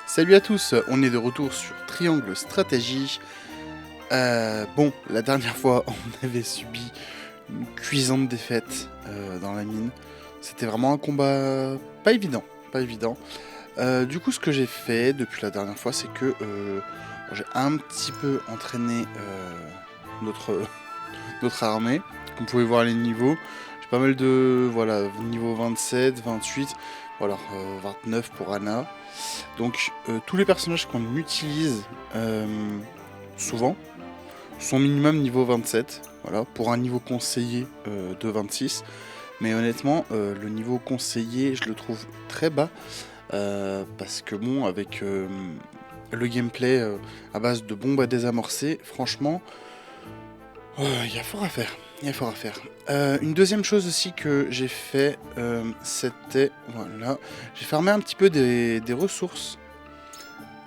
Salut à tous, on est de retour sur Triangle Stratégie. Bon, la dernière fois, on avait subi une cuisante défaite dans la mine. C'était vraiment un combat pas évident, pas évident. Du coup, ce que j'ai fait depuis la dernière fois, c'est que j'ai un petit peu entraîné notre armée. Comme vous pouvez voir les niveaux, j'ai pas mal de niveau 27, 28, voilà, 29 pour Anna. Donc tous les personnages qu'on utilise souvent sont minimum niveau 27, voilà, pour un niveau conseillé de 26. Mais honnêtement, le niveau conseillé, je le trouve très bas, parce que bon, avec le gameplay à base de bombes à désamorcer, franchement, il y a fort à faire. Il y a fort à faire. Une deuxième chose aussi que j'ai fait, c'était, voilà, j'ai farmé un petit peu des ressources.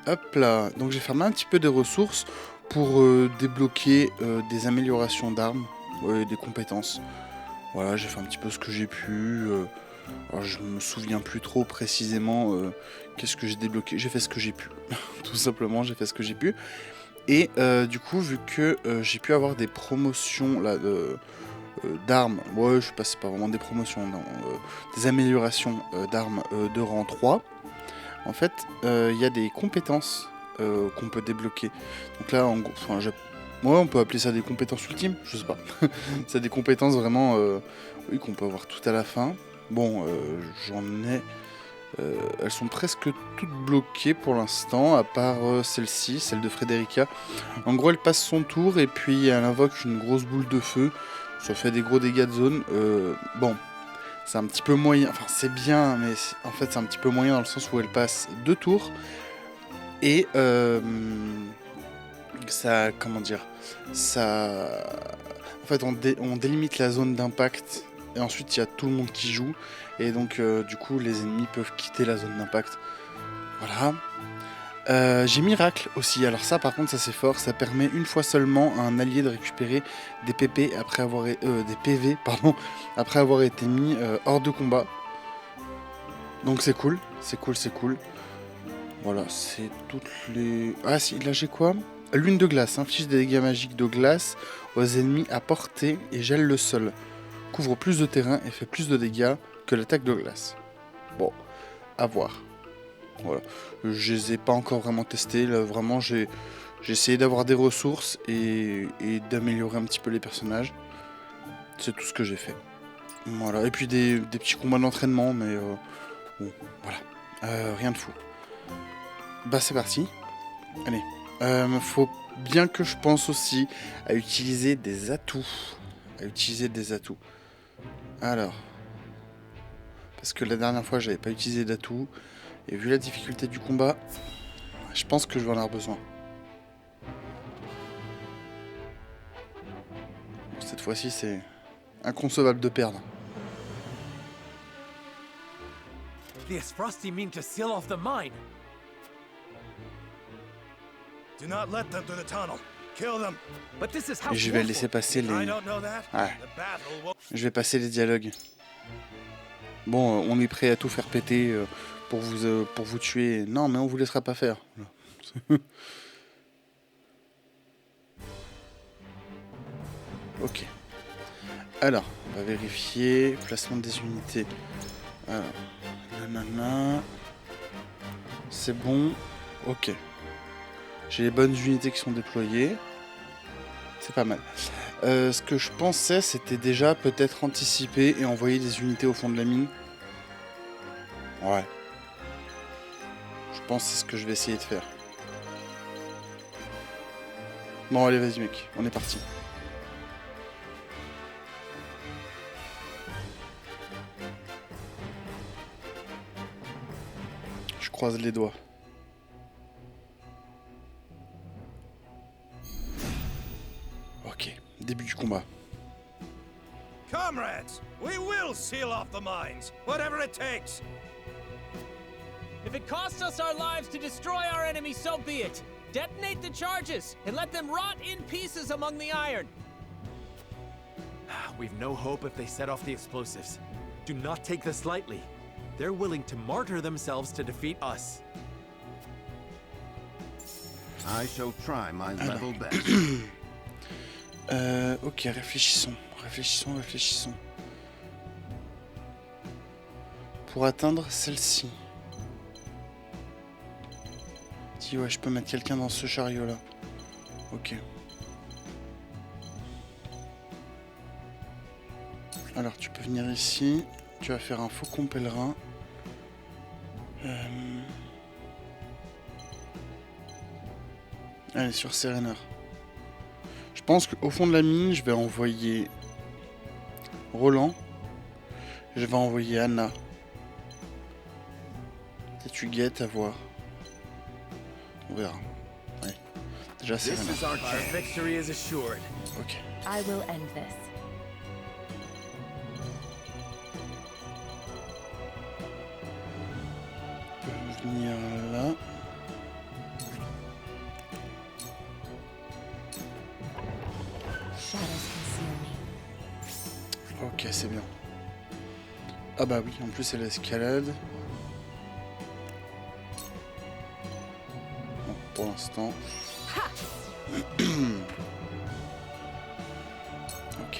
Hop là, donc j'ai farmé un petit peu des ressources pour débloquer des améliorations d'armes, des compétences. Voilà, j'ai fait un petit peu ce que j'ai pu. Alors je me souviens plus trop précisément qu'est-ce que j'ai débloqué. J'ai fait ce que j'ai pu. Tout simplement, j'ai fait ce que j'ai pu. Et du coup, vu que j'ai pu avoir des promotions là d'armes, ouais, je passe pas vraiment des promotions, non, des améliorations d'armes de rang 3, en fait, il y a des compétences qu'on peut débloquer. Donc là, en gros, on peut appeler ça des compétences ultimes, je sais pas. C'est des compétences vraiment, oui, qu'on peut avoir tout à la fin. Bon, j'en ai... elles sont presque toutes bloquées pour l'instant, à part celle-ci, celle de Frederica. En gros, elle passe son tour et puis elle invoque une grosse boule de feu. Ça fait des gros dégâts de zone. Bon, c'est un petit peu moyen. Enfin, c'est bien, mais en fait, c'est un petit peu moyen dans le sens où elle passe 2 tours. Et ça, comment dire, ça... En fait, on délimite la zone d'impact. Et ensuite, il y a tout le monde qui joue. Et donc, du coup, les ennemis peuvent quitter la zone d'impact. Voilà. J'ai miracle aussi. Alors ça, par contre, ça c'est fort. Ça permet une fois seulement à un allié de récupérer des PP après avoir des PV, pardon, après avoir été mis hors de combat. Donc c'est cool, c'est cool, c'est cool. Voilà, c'est toutes les... Ah si, là j'ai quoi ? Lune de glace, inflige des dégâts magiques de glace aux ennemis à portée et gèle le sol. Couvre plus de terrain et fait plus de dégâts que l'attaque de glace. Bon, à voir. Voilà. Je les ai pas encore vraiment testés. Là, vraiment, j'ai essayé d'avoir des ressources et d'améliorer un petit peu les personnages. C'est tout ce que j'ai fait. Voilà. Et puis des petits combats d'entraînement, mais bon, voilà. Rien de fou. Bah c'est parti. Allez. Faut bien que je pense aussi à utiliser des atouts. Alors. Parce que la dernière fois, j'avais pas utilisé d'atouts. Et vu la difficulté du combat, je pense que je vais en avoir besoin. Bon, cette fois-ci, c'est inconcevable de perdre. This Frosty mean to seal off the mine. Do not let them through the tunnel. Kill them. But this is how Et je vais laisser passer les... I don't know that. Ouais. The battle will... Je vais passer les dialogues. Bon, on est prêt à tout faire péter pour vous tuer. Non, mais on vous laissera pas faire. Ok. Alors, on va vérifier. Placement des unités. Alors, nanana. C'est bon. Ok. J'ai les bonnes unités qui sont déployées. C'est pas mal. Ce que je pensais, c'était déjà peut-être anticiper et envoyer des unités au fond de la mine. Ouais. Je pense que c'est ce que je vais essayer de faire. Bon, allez, vas-y, mec. On est parti. Je croise les doigts. Ok. Début du combat. Comrades, we will seal off the mines, whatever it takes. If it costs us our lives to destroy our enemy, so be it. Detonate the charges and let them rot in pieces among the iron. We've no hope if they set off the explosives. Do not take this lightly. They're willing to martyr themselves to defeat us. I shall try my level best. Ok, réfléchissons. Réfléchissons. Pour atteindre celle-ci. Si ouais, je peux mettre quelqu'un dans ce chariot là. Ok. Alors tu peux venir ici. Tu vas faire un faucon pèlerin. Allez, sur Serener. Je pense qu'au fond de la mine, je vais envoyer Roland. Je vais envoyer Anna. Et tu guettes à voir. On verra. Ouais. Déjà, c'est This is our Our chance. victory is assured. Ok. I will end this. On peut venir là. Shadows conceal me. Ok, c'est bien. Ah bah oui, en plus c'est l'escalade. Bon, pour l'instant. Ok.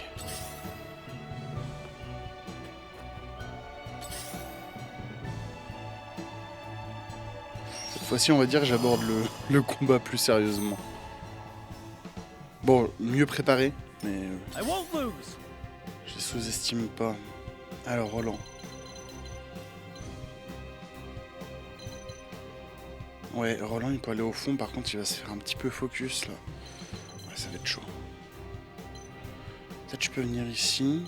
Cette fois-ci, on va dire que j'aborde le combat plus sérieusement. Bon, mieux préparé, mais I won't lose. je sous-estime pas. Alors, Roland. Ouais, Roland, il peut aller au fond, par contre, il va se faire un petit peu focus, là. Ouais, ça va être chaud. Peut-être je peux venir ici.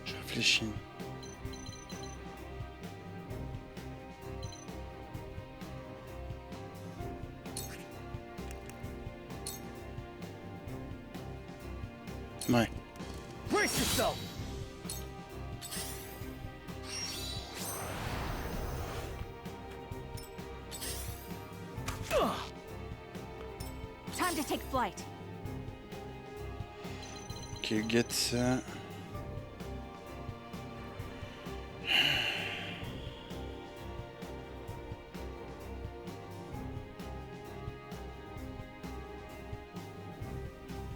Je réfléchis. Ouais. Brace yourself. Time to take flight. Ok, get ça.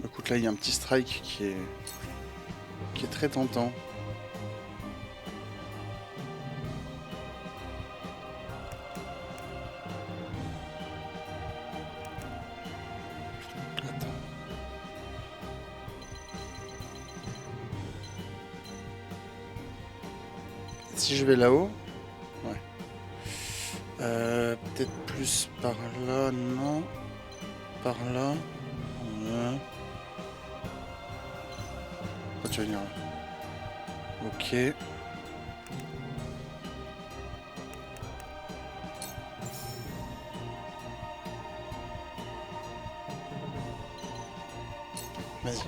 Écoute, là, il y a un petit strike qui est très tentant. Attends. Si je vais là-haut, ouais. Peut-être plus par là, non. Par là. Ouais. Pourquoi tu vas venir là? Ok. Vas-y.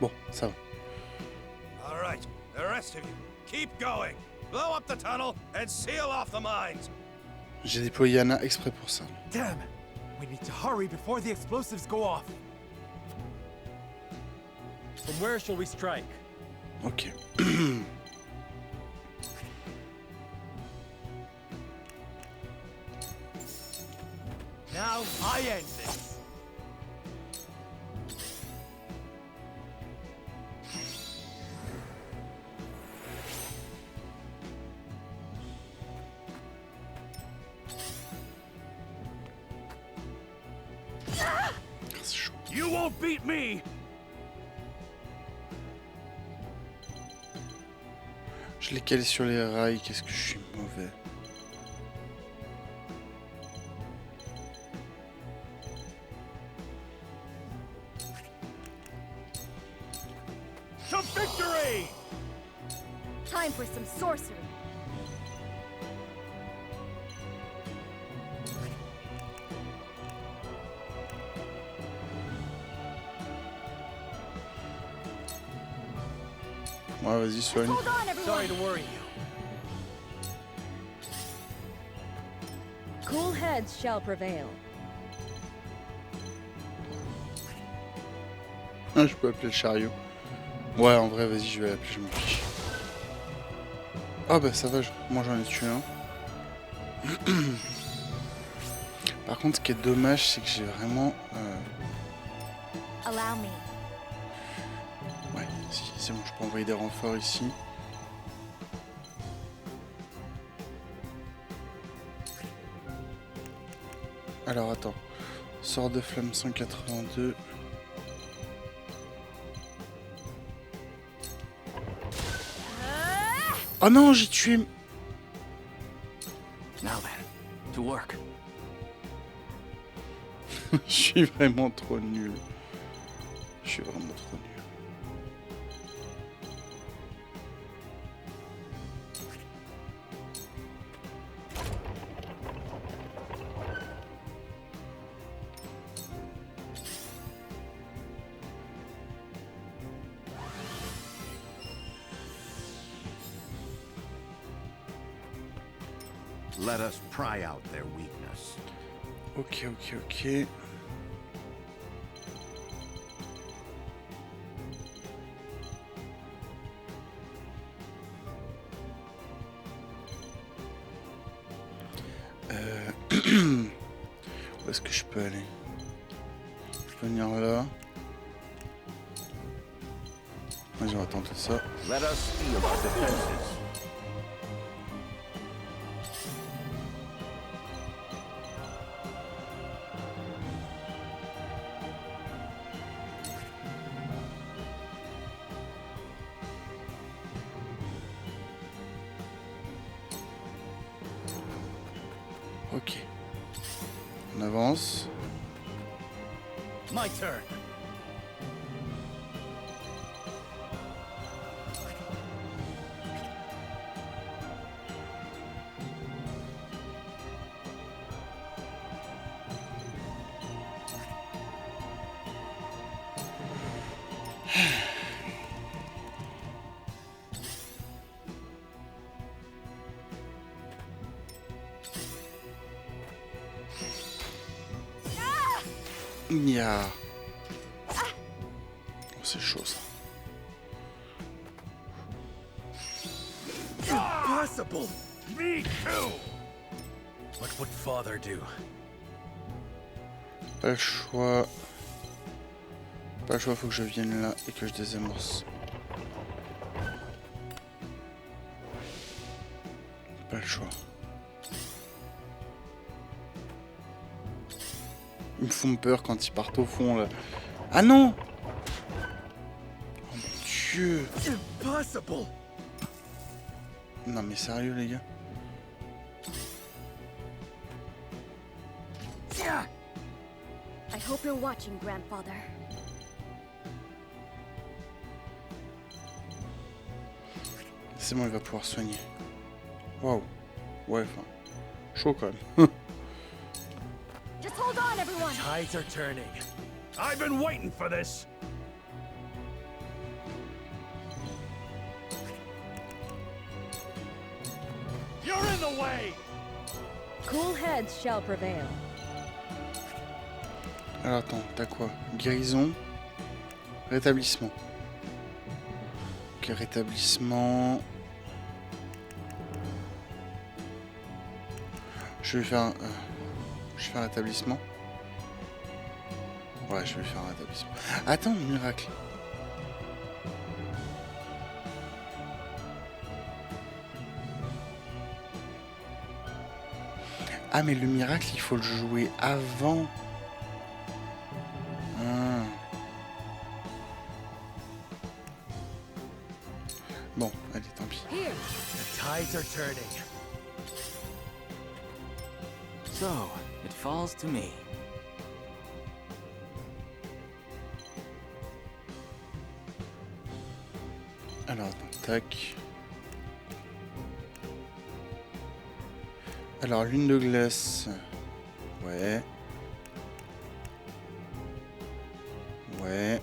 Bon, ça va. All right, the rest of you, keep going. Blow up the tunnel and seal off the mines. J'ai déployé Anna exprès pour ça. Damn. We need to hurry before the explosives go off. From where shall we strike? Ok. Now I end this. C'est chaud. You won't beat me. Je l'ai calé sur les rails, qu'est-ce que je suis mauvais. To victory! Time for some sorcery. Ouais, vas-y, soigne. Hold on, Sorry everyone. to worry you. Cool heads shall prevail. Ah, je peux appeler le chariot. Ouais, en vrai, vas-y, je vais l'appeler, je m'en fiche. Ah bah ça va, moi j'en ai tué un. Par contre, ce qui est dommage, c'est que j'ai vraiment... Allow me. Ouais, si, c'est bon, je peux envoyer des renforts ici. Alors attends, sort de flamme 182. Oh non, j'ai tué... Now then, to work. Je suis vraiment trop nul. Je suis vraiment trop nul. Let us pry out their weakness. Ok, ok, ok. Où est-ce que je peux aller? Je peux venir là. Vas-y, on va tenter ça. Let us steel our defenses. Ok. On avance. My turn. Nya. Oh, c'est chaud ça. Impossible! Me too! What would father do? Pas le choix. Pas le choix, faut que je vienne là et que je désamorce. Pas le choix. Ils me font peur quand ils partent au fond là. Ah non! Oh mon dieu! Impossible! Non mais sérieux les gars? I hope you're watching, grandfather. C'est bon, il va pouvoir soigner. Waouh! Ouais, enfin. Chaud quand même. Just hold on, everyone. Tides are turning. I've been waiting for this! You're in the way! Cool heads shall prevail. Alors attends, t'as quoi? Guérison. Rétablissement. Ok, rétablissement. Je vais faire un... je vais faire un rétablissement. Ouais, je vais faire un rétablissement. Attends, miracle. Ah, mais le miracle, il faut le jouer avant. Ah. Bon, allez, tant pis. Here. The tides are turning. So, it falls to me. Alors, attends, tac. Alors, lune de glace. Ouais. Ouais.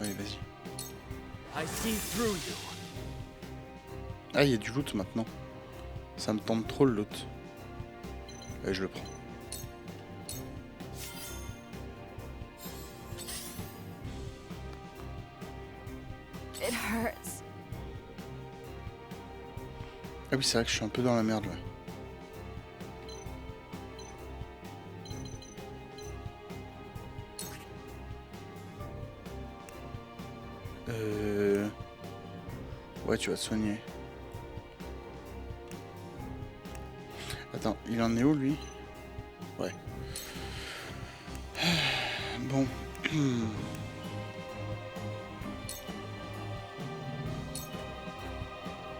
Allez, vas-y. I see through you. Ah, il y a du loot maintenant. Ça me tente trop le loot. Et je le prends. It hurts. Ah oui, c'est vrai que je suis un peu dans la merde là. Ouais, tu vas te soigner. Attends, il en est où lui? Ouais. Bon.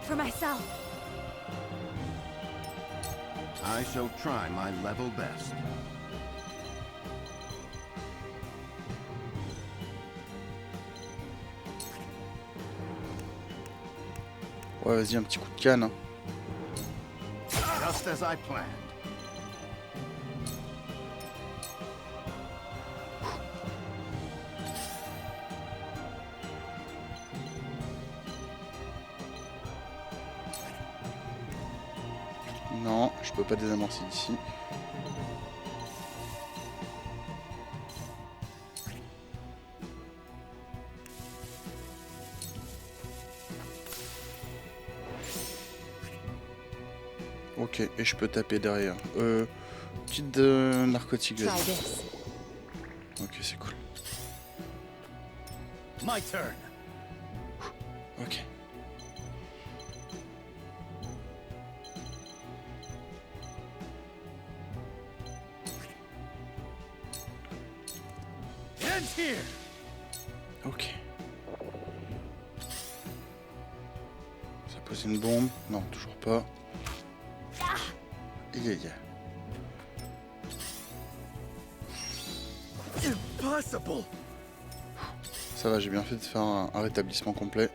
For myself. I shall try my level best. Ouais, vas-y, un petit coup de canne. Hein. Just as I planned. Non, je peux pas désamorcer d'ici. Ok, et je peux taper derrière. Petite narcotique. Try this. Ok, c'est cool. My turn. Ok. Ends here. Ok. Ça pose une bombe? Non, toujours pas. Aïe aïe. Impossible. Ça va, j'ai bien fait de faire un rétablissement complet.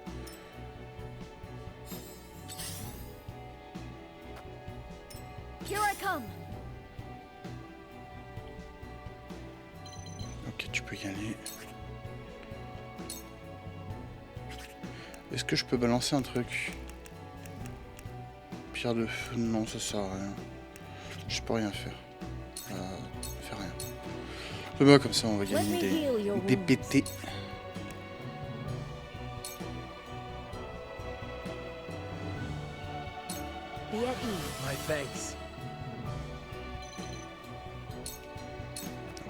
Here I come. Ok, tu peux y aller. Est-ce que je peux balancer un truc? Pierre de feu? Non, ça sert à rien. Je peux rien faire. Fais rien. C'est bon, comme ça on va gagner des PT. Be at ease. My thanks.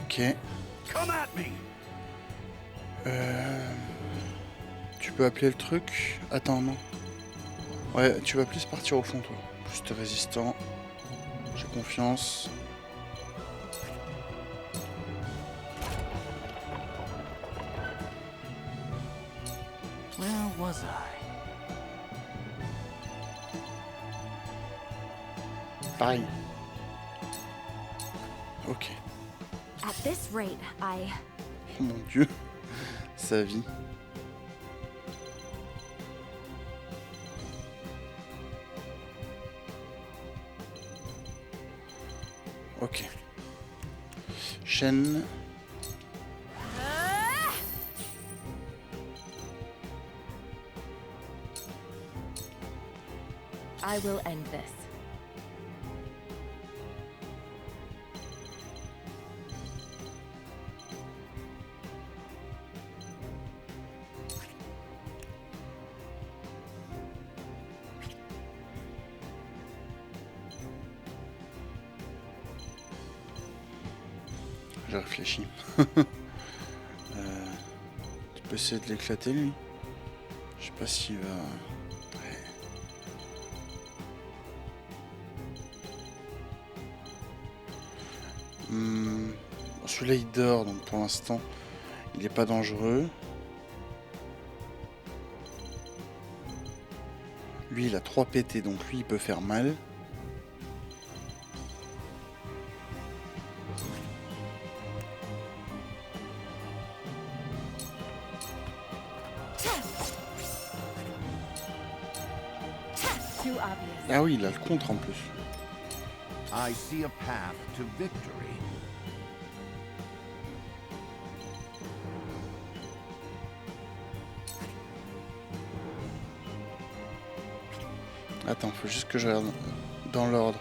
Ok. Come at me. Tu peux appeler le truc? Attends, non. Ouais, tu vas plus partir au fond, toi. Plus t'es résistant. J'ai confiance. Where was I? Pareil. Ok. At this rate, I... Oh mon dieu. Sa vie. Ok. Chaîne. I will end this. J'ai réfléchi. Tu peux essayer de l'éclater lui. Je sais pas s'il va... Ouais. Bon, celui-là il dort donc pour l'instant il est pas dangereux. Lui il a 3 PT donc lui il peut faire mal. Too obvious. Ah oui il a le contre en plus. I see a path to victory. Attends, faut juste que je regarde dans l'ordre.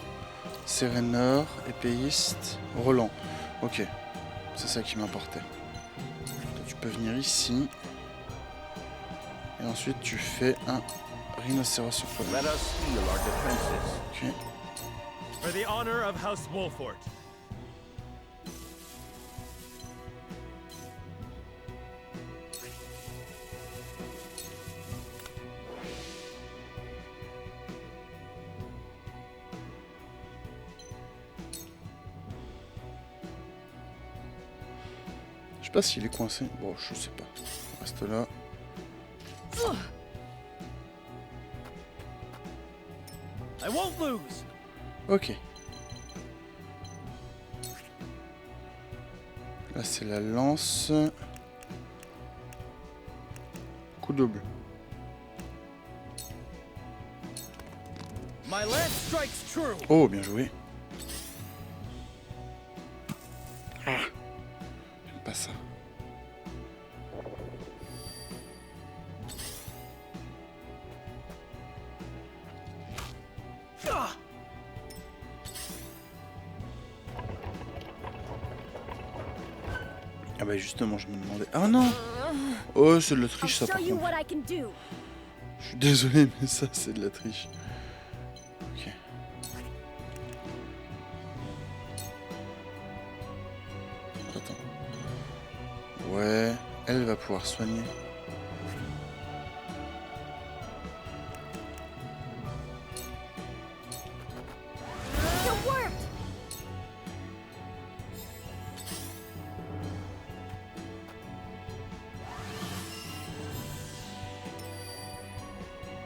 Séréneur, épéiste, Roland. Ok, c'est ça qui m'importait. Tu peux venir ici. Et ensuite tu fais un rhinocéros sur feu. Let us steel our defenses. Ok. For the honor of House Wolfort. Je sais pas s'il est coincé. Bon, je sais pas. On reste là. I won't lose. Ok. Là, c'est la lance. Coup double. My lance strikes true. Oh, bien joué. Ah, j'aime pas ça. Ah bah justement, je me demandais... Ah non. Oh, c'est de la I'll triche ça show par you contre. what I can do. Je suis désolé, mais ça c'est de la triche. Ok. Attends. Ouais, elle va pouvoir soigner. It worked.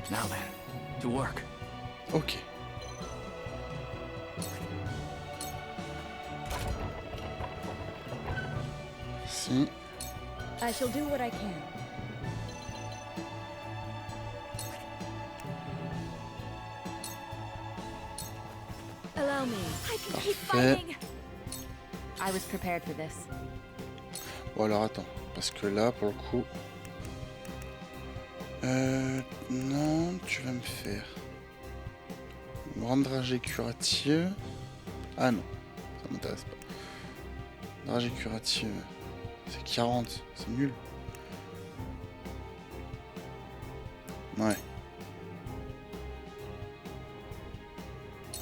Now then, to work. Ok. Si. I shall do what I can. Allow me. I can keep Parfait. fighting. I was prepared for this. Bon alors attends, parce que là pour le coup... Non, tu vas me faire... Une grande dragée curative... Ah non, ça m'intéresse pas. Dragée curative... C'est 40, c'est nul. Ouais.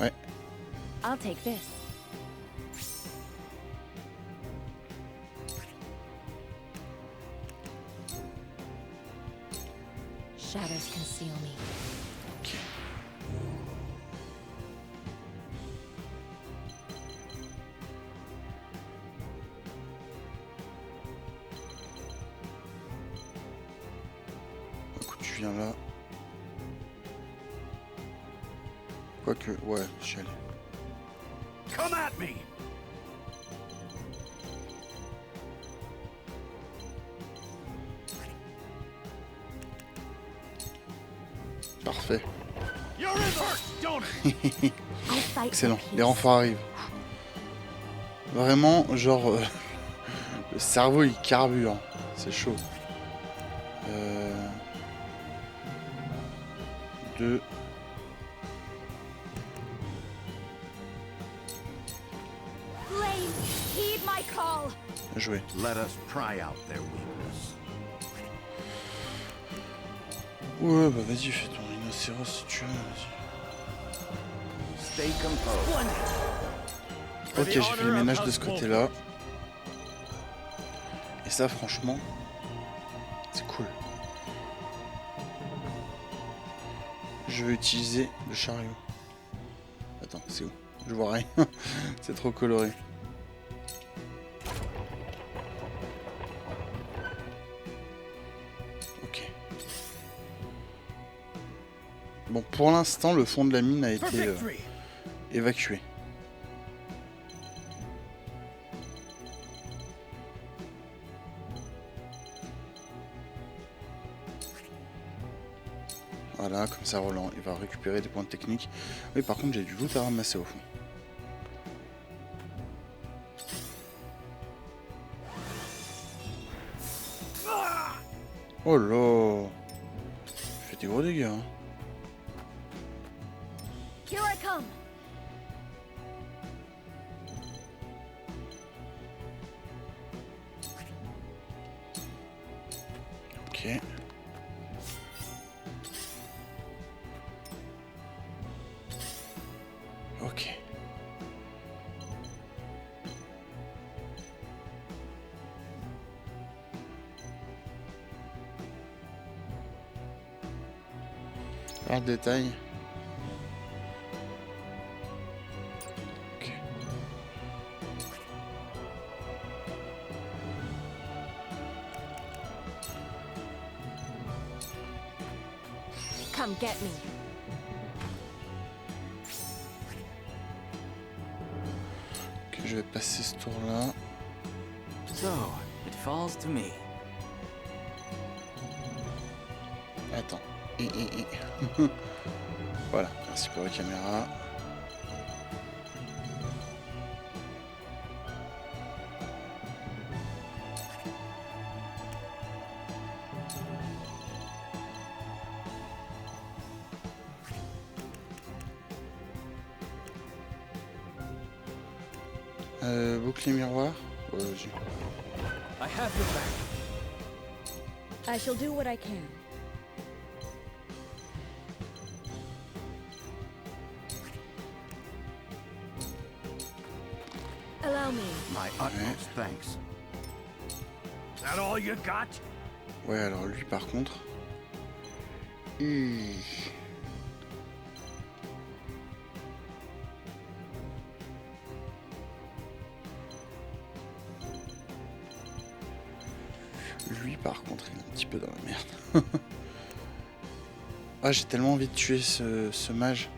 Ouais. I'll take this. Shadows conceal me. Ok. Écoute, tu viens là. Quoique, ouais, je suis allé. Come at me! Parfait. You're in first, don't I fight Excellent, for les renforts arrivent. Vraiment, genre, le cerveau il carbure, c'est chaud. 2. Flame, heed my call. Joué. Let us pry out their weakness. Ouais, bah vas-y, fais ton rhinocéros si tu veux, vas-y. Stay composed. Ok, j'ai fait le ménage de ce côté-là. Et ça, franchement, c'est cool. Je vais utiliser le chariot. Attends, c'est où? Je vois rien. C'est trop coloré. Ok. Bon, pour l'instant, le fond de la mine a For été victory. évacué. Voilà, comme ça Roland, il va récupérer des points de technique. Oui, par contre, j'ai du loot à ramasser au fond. Oh là! Il fait des gros dégâts. Hein. Here I come. Faire le détail. Ok. Come get me. Ok, je vais passer ce tour-là. So, it falls to me. Attends. Voilà, merci pour la caméra. Bouclier miroir. J'ai- I have your back. I shall do what I can. Allow me. My utmost thanks. Is that all you got? Ouais, alors lui par contre. Lui par contre, il est un petit peu dans la merde. Ah, j'ai tellement envie de tuer ce mage.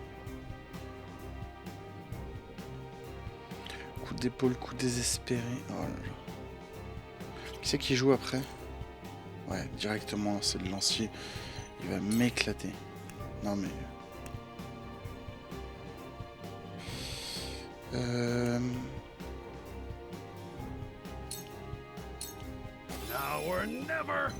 Coup d'épaule, coup désespéré. Oh là là. Qui c'est qui joue après? Ouais, directement, c'est le lancier. Il va m'éclater. Non mais... Now or never.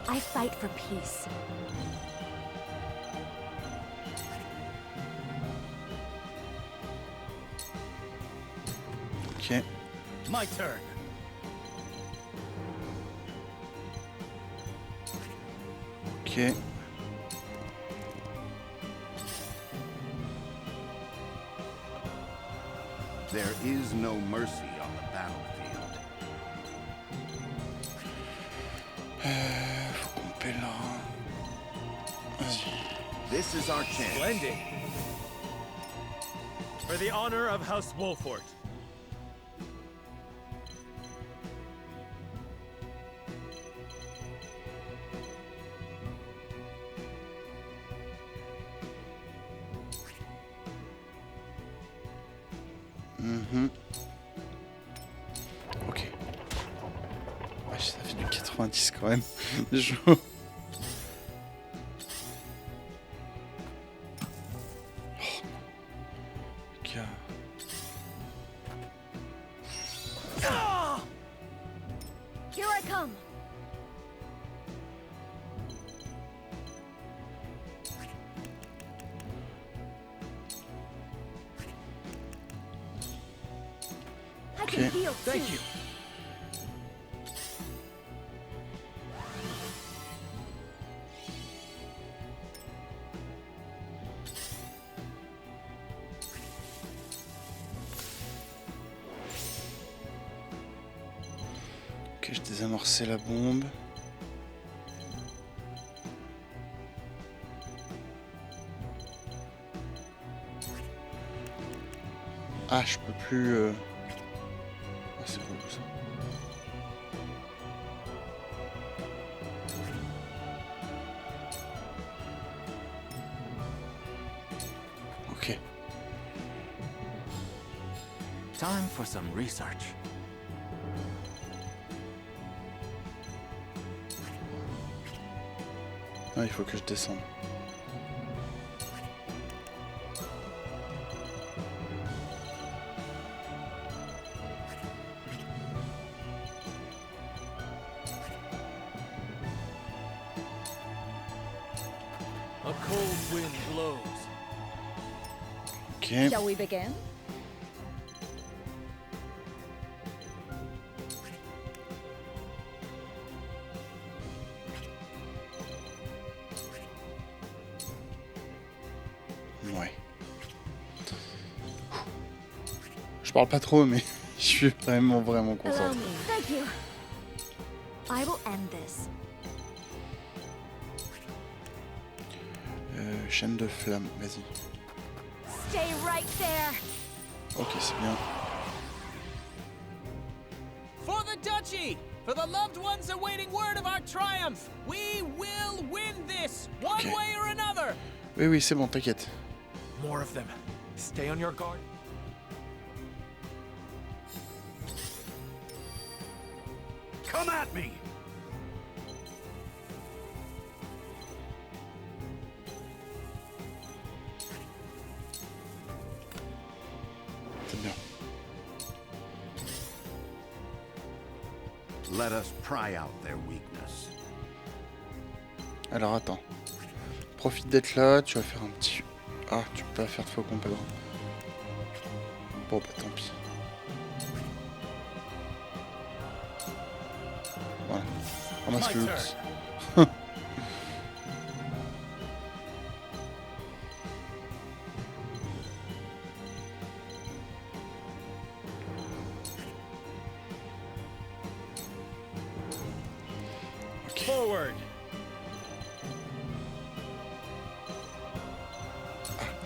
I fight for peace. Ok. My turn. Ok. There is no mercy on the battlefield. Faut couper là. Vas-y. This is our chance. Splendid. For the honor of House Wolfort. Ok. Ouais, ça fait du 90 quand même. Ok. Here I come. I can Okay. heal too. Thank you. Ok, je désamorçais la bombe. Ah, je peux plus... Ah, c'est relou ça. Ok. Time for some research. Ah, il faut que je descende. A cold wind blows. Ok. Shall we begin? Ouais. Je parle pas trop, mais Je suis vraiment Allow concentré. me. Thank you. I will end this. Chaîne de flamme, vas-y. Stay right there. Ok, c'est bien. For the duchy! For the loved ones awaiting word of our triumph! We will win this, one Okay. way or another! Oui, oui, c'est bon, t'inquiète. More of them. Stay on your guard. Come at me! C'est bien. Let us pry out their weakness. Alors attends. Profite d'être là, tu vas faire un petit... Ah, tu peux pas faire de faucon, pas grave. Bon, bah tant pis. Voilà. Ramasse le loot. Forward.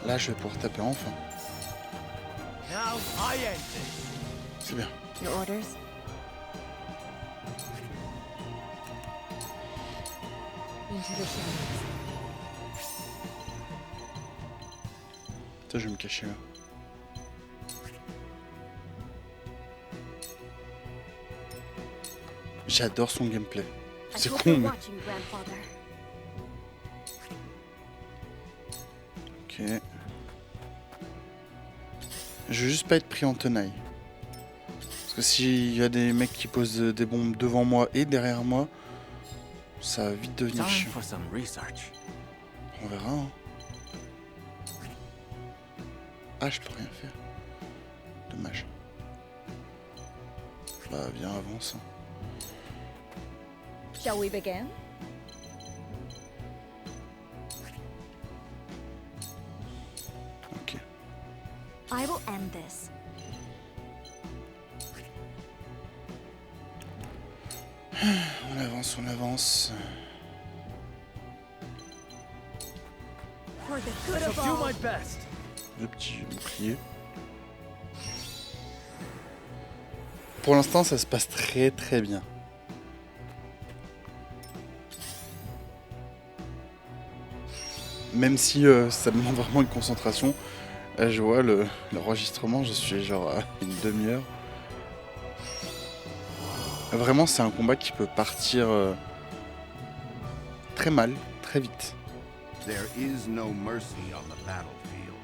Là, je vais pouvoir taper enfin. Now I end this. C'est bien. Your orders? Into the shadows. Putain, je vais me cacher là. J'adore son gameplay. I C'est hope con, you're mais... watching, grandfather. Ok. Je veux juste pas être pris en tenaille. Parce que s'il y a des mecs qui posent des bombes devant moi et derrière moi, ça va vite devenir Time chiant. for some research. On verra, hein. Ah, je peux rien faire. Dommage. Bah, viens, avance. Hein. Shall we begin? Ok. I will end this. On avance, on avance. For the good I'll of do all. my best. Le petit bouclier. Pour l'instant, ça se passe très très bien. Même si ça demande vraiment une concentration. Je vois l'enregistrement, je suis genre à une demi-heure. Vraiment, c'est un combat qui peut partir très mal, très vite. There is no mercy on the battlefield.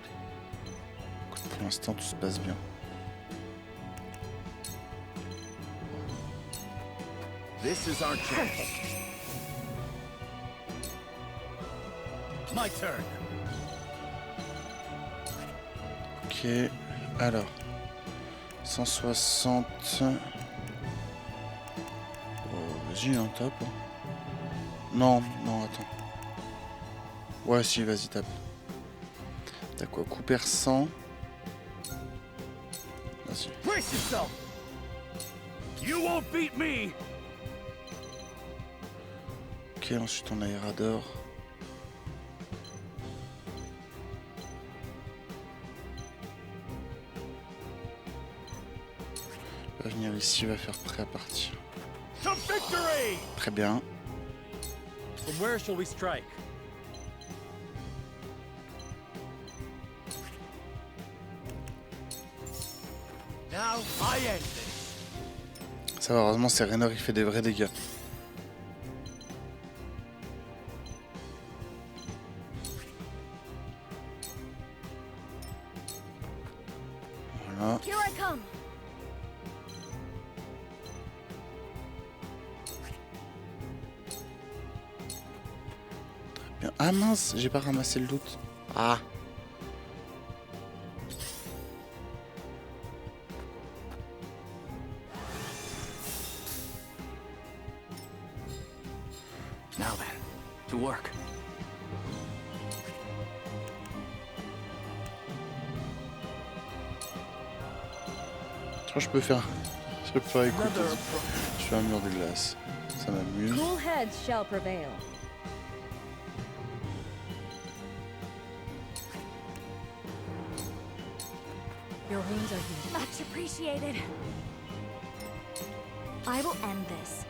Pour l'instant, tout se passe bien. This is our chance. My turn. Ok, alors 160. Vas-y, hein, tape. Hein. Non, non, attends. Ouais, si, vas-y, tape. T'as quoi? Coup perçant. Vas-y. Brace yourself! You won't beat me! Ok, ensuite on a aérador. Va venir ici, va faire prêt à partir. To victory! Très bien. From where shall we strike? Now I end this. Ça va, heureusement, c'est Raynor, il fait des vrais dégâts. Voilà. Here I come. Bien. Ah mince, j'ai pas ramassé le loot. Ah. Now then, to work. crois que je peux faire... Je peux faire écouter. Je fais un mur de glace. Ça m'amuse. Cool heads shall prevail. Your wounds are healed. Much appreciated. I will end this.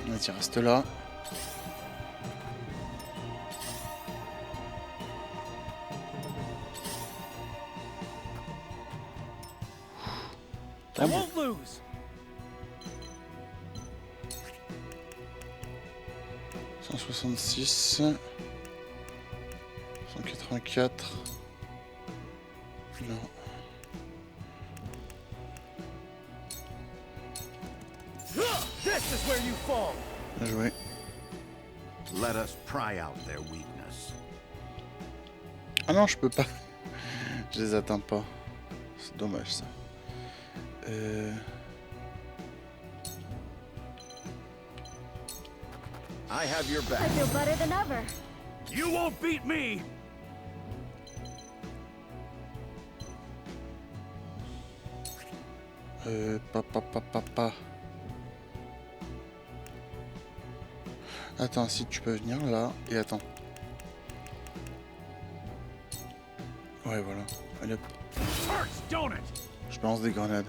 Vas-y, reste là. I won't lose. 166. 184. Non. This is where you fall. Bien joué. Let us pry out their weakness. Ah non, je peux pas. Je les atteins pas. C'est dommage ça. I have your I back. feel better than ever. You won't beat me. Pa. Attends, si tu peux venir là et attends. Ouais, voilà. Allez hop. Hurts, don't it? Je balance des grenades.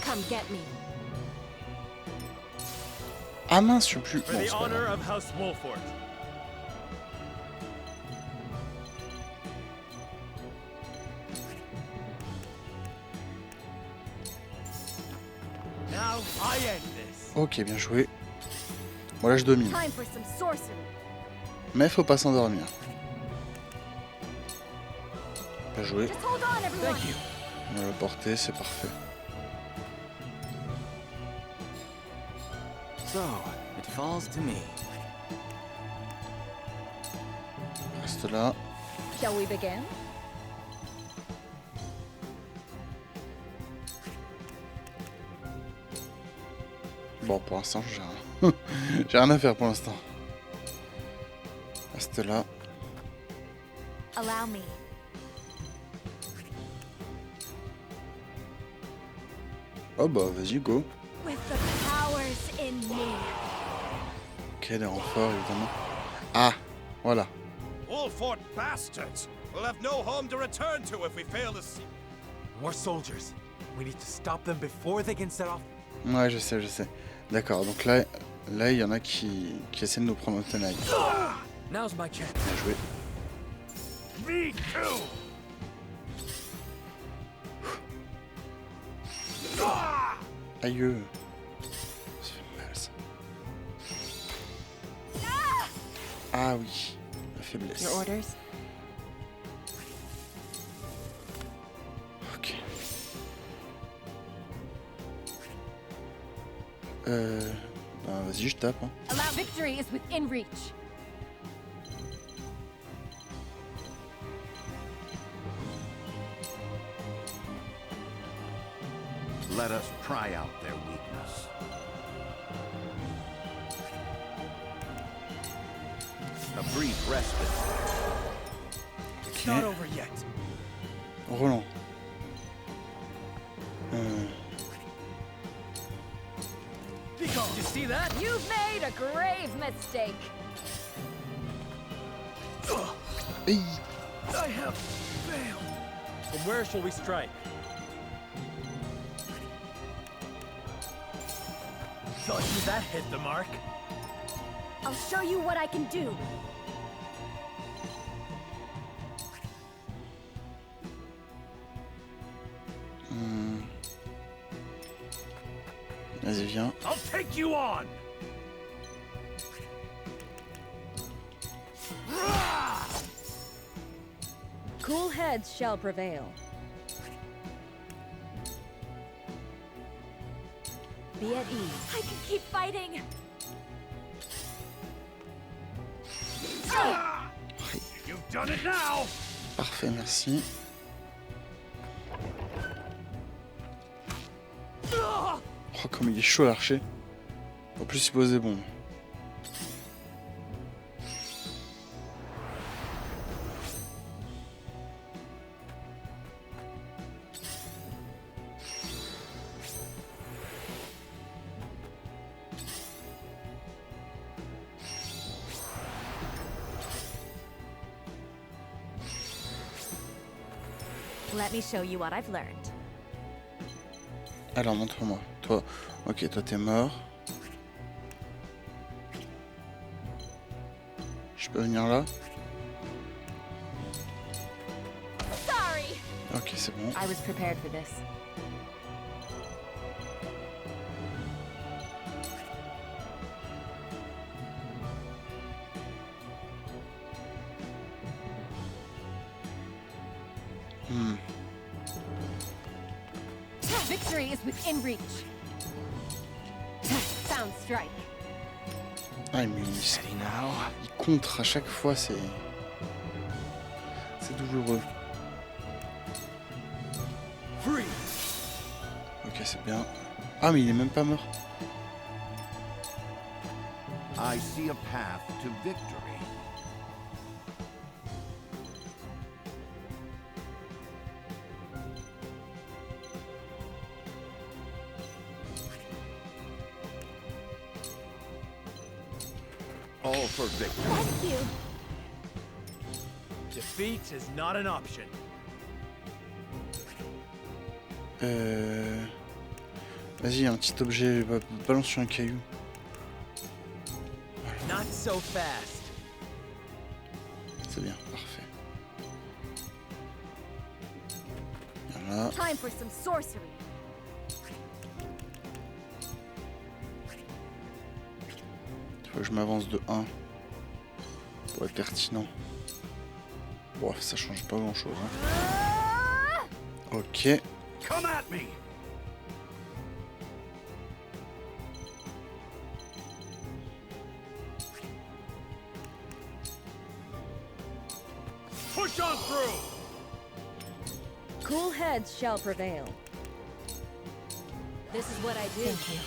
Come get me. Ah mince, je suis plus. For Non, the c'est pas honor grave. of House Wolford. Now I end this. Ok, bien joué. Bon là je domine. Time for some sorcery. Mais faut pas s'endormir. Bien joué. Just hold on, everyone. Thank you. On va le porter, c'est parfait. So, it falls to me. Reste là. Shall we begin? Bon, pour l'instant, j'ai rien. J'ai rien à faire pour l'instant. Reste là. Allow me. Oh bah vas-y, go. With the powers in me. Ok, des renforts évidemment. Ah, voilà. Wolford bastards! We'll have no home to return to if we fail to see. More soldiers. We need to stop them before they can set off. Ouais, je sais. D'accord, donc là, il y en a qui essaient de nous prendre au tenaille. Now's my chance. Bien joué. Me too. Aïe. Ça fait mal ça. Ah oui, la faiblesse. Your orders? Ok. Ben vas-y, je tape. Hein. Allow victory is within reach. Let us pry out their weakness. A brief respite. It's not over yet. Roland. Did you see that? You've made a grave mistake. Aïe. I have failed. From where shall we strike? Thought you that hit the mark. I'll show you what I can do. Vas-y, viens. I'll take you on. Cool heads shall prevail. Be at ease. I can keep fighting. You've done it now. Parfait, merci. Oh, comme il est chaud l'archer. En plus, il pose des bombes. Let me show you what I've learned. Alors, montre-moi. Toi, ok, toi t'es mort. Je peux venir là? Sorry. Ok, c'est bon. I was prepared for this. Victory is within reach. Sound strike. Ah, mais il contre à chaque fois, c'est douloureux. Ok, c'est bien. Ah, mais il est même pas mort. I see a path to victory. All for victory. Thank you. Defeat is not an option. Vas-y, un petit objet, balance sur un caillou. Not so fast. C'est bien, parfait. Voilà. Time for some sorcery. Il faut que je m'avance de 1 pour être pertinent. Bon, ça change pas grand chose. Hein. Ok. Come at me. Push on through. Cool heads shall prevail. This is what I do. Thank you.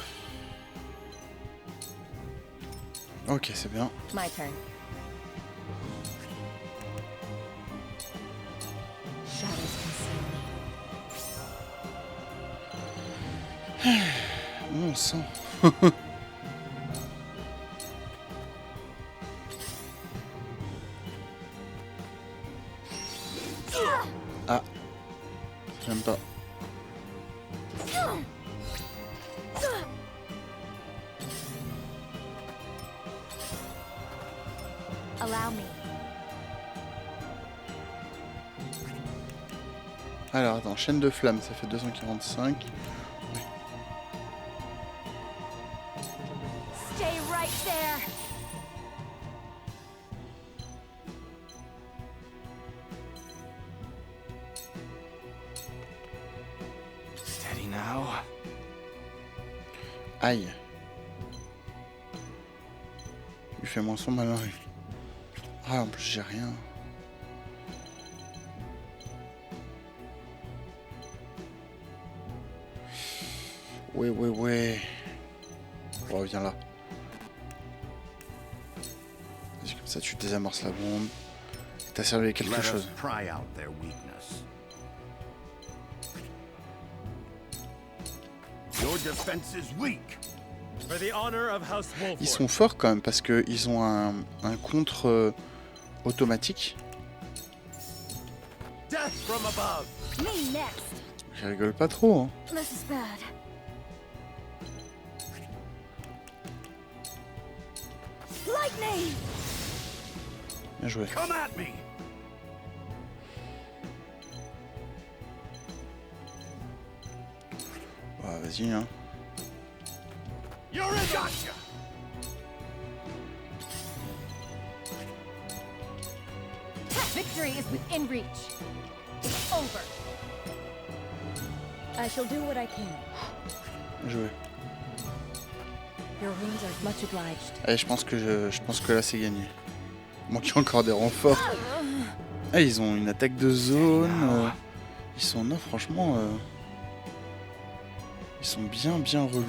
Ok, c'est bien. My turn. Shadows conceal me. Mon sang. Ah. J'aime pas. Allow me. Alors, attends, chaîne de flammes, ça fait 245. Stay right there. Steady now. Aïe. Il fait moins son malin. Ah, en plus, j'ai rien. Ouais. Oh, viens là. Vas-y, comme ça, tu désamorces la bombe. T'as servi à quelque chose. Pry out their weakness. Your defense is weak. For the honor of House Wolf. Ils sont forts quand même parce que ils ont un contre automatique. Death from above. Me next. Je rigole pas trop. Hein. This is bad. Lightning. Bien joué. Come at me. Bah, vas-y, hein. You're in. Gotcha. Victory is within reach. It's over. I shall do what I can. Bien joué. Your wounds are much obliged. Allez, je pense que là c'est gagné. Manquer encore des renforts. Ah, ils ont une attaque de zone. Ils sont... Non, franchement... Ils sont bien relous.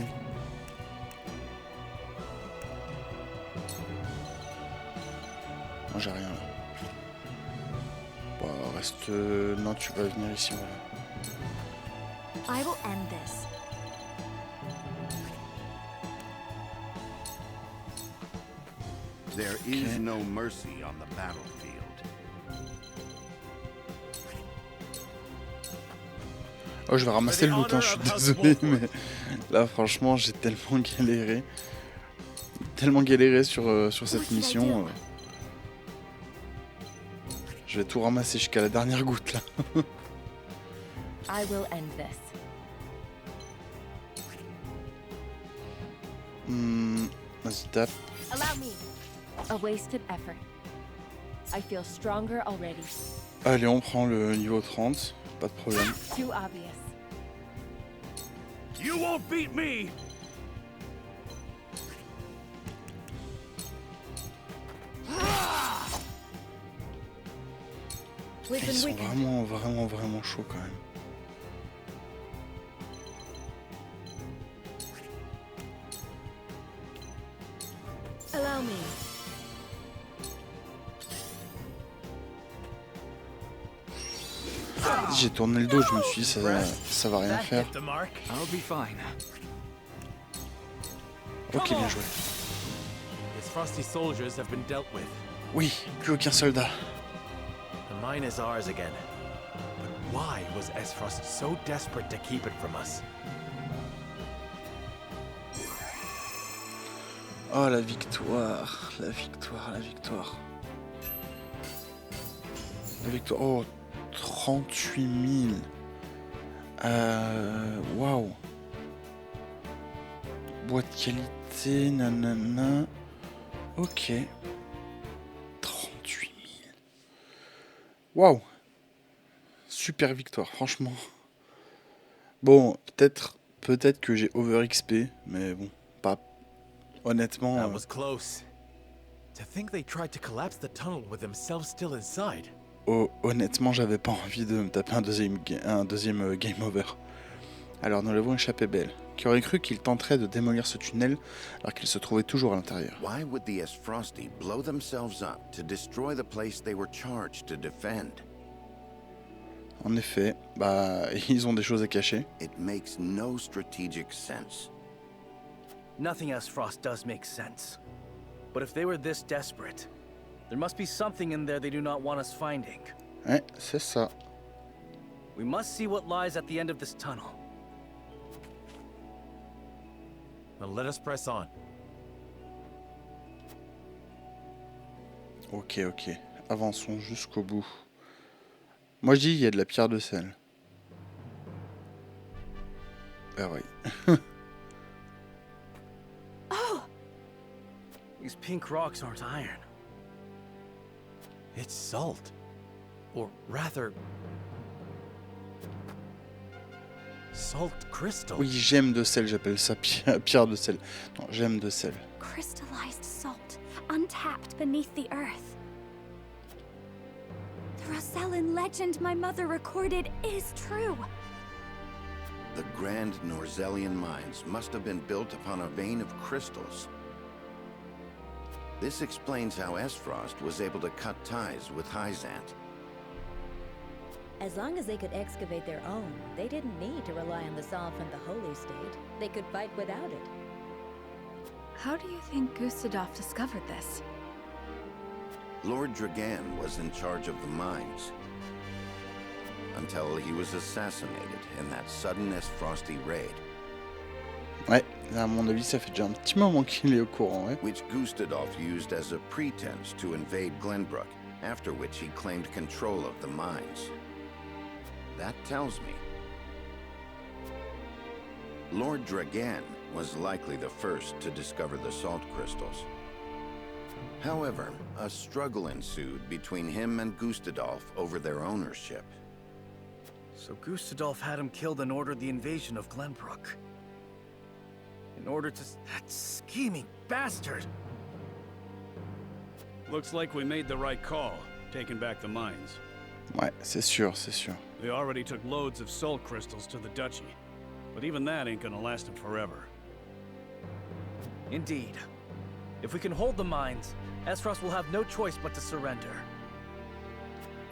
Non, j'ai rien là. Bon, reste... Non, tu vas venir ici, voilà. I will end this. There is no mercy on the battlefield. Oh, je vais ramasser le loot, hein, je suis désolé, mais là, franchement, j'ai tellement galéré. Sur cette mission. Je vais tout ramasser jusqu'à la dernière goutte, là. I will end this. Vas-y, tape. Allow me. A wasted effort. I feel stronger already. Allez, on prend le niveau 30. Pas de problème. Too obvious. You won't beat me! We've Ils been sont weakened. vraiment chauds quand même. Allow me. J'ai tourné le dos, je me suis dit ça va rien That faire. hit the mark. I'll be fine. Ok, bien joué. His frosty soldiers have been dealt with. Oui, plus aucun soldat. The mine is ours again. But why was Esfrost so desperate to keep it from us? Oh, la victoire, la victoire, la victoire. La victoire, oh, 38 000. Waouh. Boîte qualité, nanana. Ok. 38 000. Waouh. Super victoire, franchement. Bon, peut-être que j'ai over XP, mais bon, pas. Honnêtement. That was close. To think they tried to collapse the tunnel with themselves still inside. Honnêtement, j'avais pas envie de me taper un deuxième game over. Alors, nous l'avons échappé belle. Qui aurait cru qu'il tenterait de démolir ce tunnel alors qu'il se trouvait toujours à l'intérieur? Why would the Esfrosti blow themselves up to destroy the place they were charged to defend? En effet, bah, ils ont des choses à cacher. It makes no strategic sense. Nothing else Frost does make sense. But if they were this desperate, there must be something in there they do not want us finding. Ouais, c'est ça. We must see what lies at the end of this tunnel. Now let us press on. Ok. Avançons jusqu'au bout. Moi, je dis, il y a de la pierre de sel. Ah oui. These pink rocks aren't iron. It's salt. Or rather... salt crystal. Oui, gemme de sel, j'appelle ça pierre de sel. Non, gemme de sel. Crystallized salt, untapped beneath the earth. The Rosellan legend my mother recorded is true. The grand Norzellian mines must have been built upon a vein of crystals. This explains how Esfrost was able to cut ties with Hyzant. As long as they could excavate their own, they didn't need to rely on the Solve and the Holy State. They could fight without it. How do you think Gustadolf discovered this? Lord Dragan was in charge of the mines. Until he was assassinated in that sudden Esfrosti raid. Ouais, à mon avis, ça fait déjà un petit moment qu'il est au courant, ouais. Which Gustadolf used as a pretense to invade Glenbrook, after which he claimed control of the mines. That tells me Lord Dragan was likely the first to discover the salt crystals. However, a struggle ensued between him and Gustadolf over their ownership. So Gustadolf had him killed and ordered the invasion of Glenbrook. In order to... That scheming bastard! Looks like we made the right call, taking back the mines. Ouais, c'est sûr, c'est sûr. They already took loads of salt crystals to the duchy, but even that ain't gonna last them forever. Indeed. If we can hold the mines, Esfrost will have no choice but to surrender.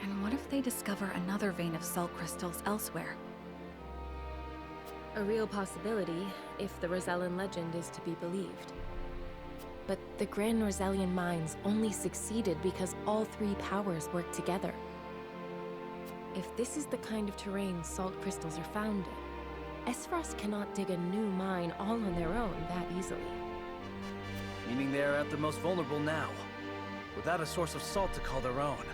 And what if they discover another vein of salt crystals elsewhere? A real possibility, if the Rosellan legend is to be believed. But the Grand Rosellian mines only succeeded because all three powers worked together. If this is the kind of terrain salt crystals are found in, Esfrost cannot dig a new mine all on their own that easily. Meaning they're at their most vulnerable now, without a source of salt to call their own.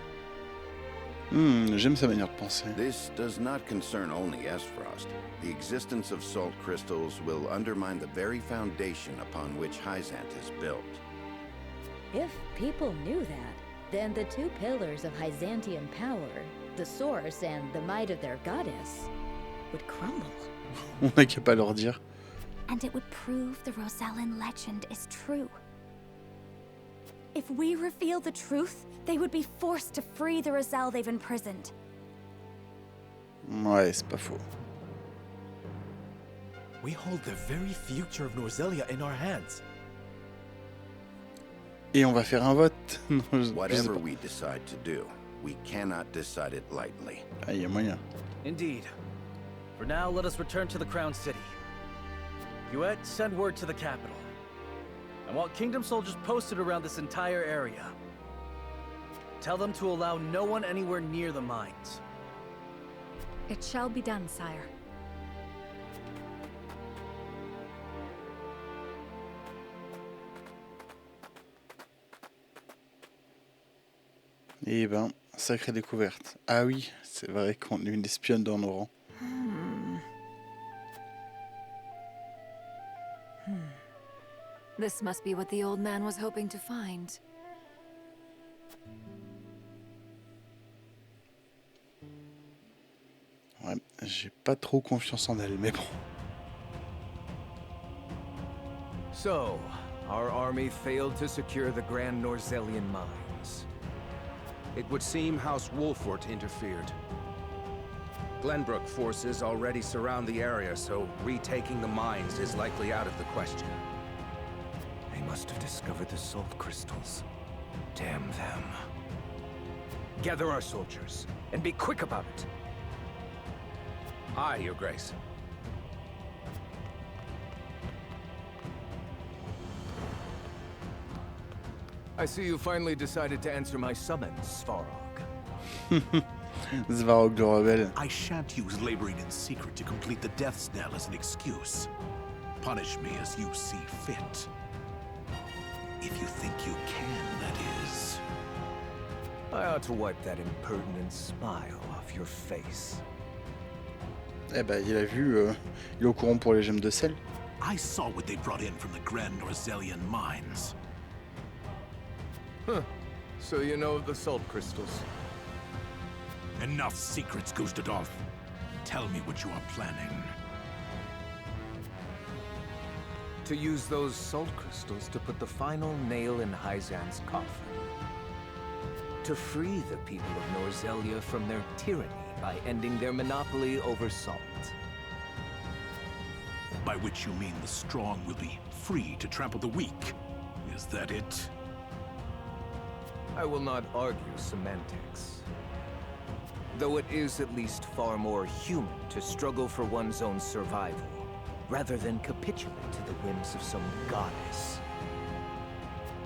J'aime sa manière de penser. This does not concern only Esfrost. The existence of salt crystals will undermine the very foundation upon which Hyzant is built. If people knew that, then the two pillars of Hyzantian power, the source and the might of their goddess, would crumble. On n'a qu'à pas leur dire. And it would prove the Rosellan legend is true. If we reveal the truth, they would be forced to free the Rosell they've imprisoned. Ouais, c'est pas faux. We hold the very future of Norzelia in our hands. Et on va faire un vote. Non, je sais Whatever pas. we decide to do, we cannot decide it lightly. Ah, y a moyen. Indeed. For now, let us return to the Crown City. Yuet, send word to the capital. I want Kingdom soldiers posted around this entire area. Tell them to allow no one anywhere near the mines. It shall be done, sire. Eh ben, sacrée découverte. Ah oui, c'est vrai qu'on est une espionne dans nos rangs. This must be what the old man was hoping to find. Ouais, j'ai pas trop confiance en elle, mais bon. So, our army failed to secure the Grand Norzellian mines. It would seem House Wolfort interfered. Glenbrook forces already surround the area, so retaking the mines is likely out of the question. They must have discovered the salt crystals. Damn them. Gather our soldiers, and be quick about it. Aye, Your Grace. I see you finally decided to answer my summons, Svarog. Svarog le rebelle. I shan't use laboring in secret to complete the death's knell as an excuse. Punish me as you see fit. If you think you can, that is. I ought to wipe that impertinent smile off your face. Eh ben, il a vu, il est au courant pour les gemmes de sel. I saw what they brought in from the Grand Norzellian mines. Huh. So you know of the salt crystals? Enough secrets, Gustadolf. Tell me what you are planning. To use those salt crystals to put the final nail in Hyzant's coffin. To free the people of Norzelia from their tyranny by ending their monopoly over salt. By which you mean the strong will be free to trample the weak. Is that it? I will not argue semantics. Though it is at least far more human to struggle for one's own survival, rather than capitulate to the whims of some goddess.